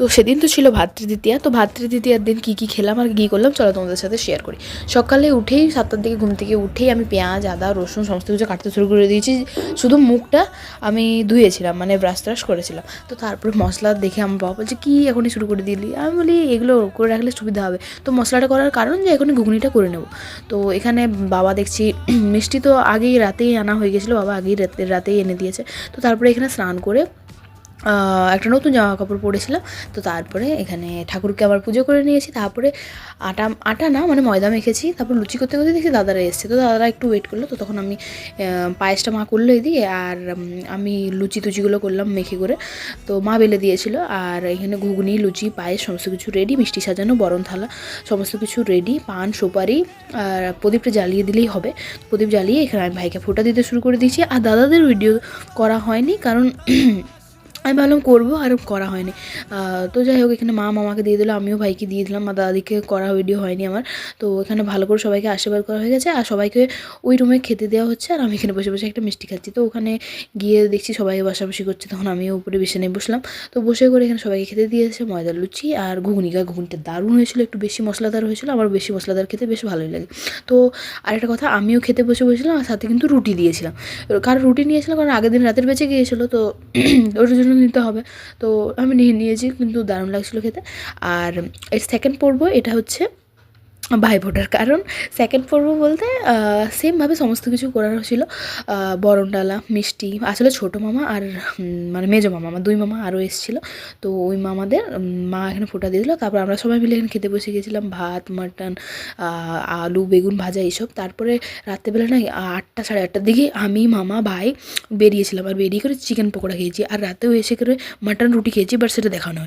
তো সেদিন তো ছিল ভাতৃদ্বিতীয়া। তো ভাতৃদ্বিতীয়ার দিন কী খেলাম আর কী করলাম চলো তোমাদের সাথে শেয়ার করি। সকালে উঠেই 7টার দিকে ঘুম থেকে উঠেই আমি পেঁয়াজ, আদা, রসুন সমস্ত কিছু কাটতে শুরু করে দিয়েছি। শুধু মুখটা আমি ধুয়েছিলাম, মানে ব্রাশ ট্রাশ করেছিলাম। তো তারপরে মশলা দেখে আমার বাবা বলছে কী এখনই শুরু করে দিলি? আমি বলি এগুলো করে রাখলে সুবিধা হবে। তো মশলাটা করার কারণ যে এখনই ঘুগনিটা করে নেব। তো এখানে বাবা দেখছি মিষ্টি তো আগেই রাতেই আনা হয়ে গেছিলো, বাবা আগেই রাতেই এনে দিয়েছে। তো তারপরে এখানে স্নান করে একটা নতুন জামা কাপড় পরেছিলাম। তো তারপরে এখানে ঠাকুরকে আবার পুজো করে নিয়েছি। তারপরে আটা না মানে ময়দা মেখেছি। তারপর লুচি করতে দেখি দাদারা এসছে। তো দাদারা একটু ওয়েট করলো। তো তখন আমি পায়েসটা মা করলো এদিকে, আর আমি লুচি টুচিগুলো করলাম মেখে করে। তো মা বেলে দিয়েছিল। আর এখানে ঘুগনি, লুচি, পায়েস সমস্ত কিছু রেডি, মিষ্টি সাজানো, বরণ থালা সমস্ত কিছু রেডি, পান সুপারি আর প্রদীপটা জ্বালিয়ে দিলেই হবে। প্রদীপ জ্বালিয়ে এখানে আমি ভাইকে ফোঁটা দিতে শুরু করে দিয়েছি। আর দাদাদের ভিডিও করা হয়নি, কারণ আমি ভাবলাম করবো, আর করা হয়নি। তো যাই হোক, এখানে মা মামাকে দিয়ে দিল, আমিও ভাইকে দিয়ে দিলাম, আর দাদিকে করা ভিডিও হয়নি আমার। তো এখানে ভালো করে সবাইকে আশীর্বাদ করা হয়ে গেছে, আর সবাইকে ওই রুমে খেতে দেওয়া হচ্ছে, আর আমি এখানে বসে বসে একটা মিষ্টি খাচ্ছি। তো ওখানে গিয়ে দেখছি সবাই বাসাবাসি করছে, তখন আমিও উপরে বিছানায় বসলাম। তো বসে করে এখানে সবাইকে খেতে দিয়েছে ময়দার লুচি আর ঘুগনিটা দারুণ হয়েছিল, একটু বেশি মশলাদার হয়েছিল, আমার বেশি মশলাদার খেতে বেশ ভালোই লাগে। তো আরেকটা কথা, আমিও খেতে বসেছিলাম, আর সাথে কিন্তু রুটি দিয়েছিলাম। কারণ রুটি নিয়েছিলাম, কারণ আগের দিন রাতের বেঁচে গিয়েছিলো, তো ওটার জন্য নিতে হবে। তো আমি নিয়েছি, কিন্তু দারুণ লাগছিলো খেতে। আর এর সেকেন্ড পর্ব এটা হচ্ছে ভাইফোঁটার। কারণ সেকেন্ড পর্ব বলতে সেমভাবে সমস্ত কিছু করার ছিল। বরণ ডালা, মিষ্টি, আসলে ছোটো মামা আর মানে মেজো মামা, আমার 2 মামা আরও এসেছিলো। তো ওই মামাদের মা এখানে ফোঁটা দিয়ে দিল। তারপর আমরা সবাই মিলে এখানে খেতে বসে গেছিলাম, ভাত, মাটন, আলু বেগুন ভাজা এইসব। তারপরে রাত্রেবেলা না 8টা 8:30টার দিকে আমি, মামা, ভাই বেরিয়েছিলাম, আর বেরিয়ে করে চিকেন পকোড়া খেয়েছি, আর রাতেও এসে করে মাটন রুটি খেয়েছি, বাট সেটা দেখানো হয়।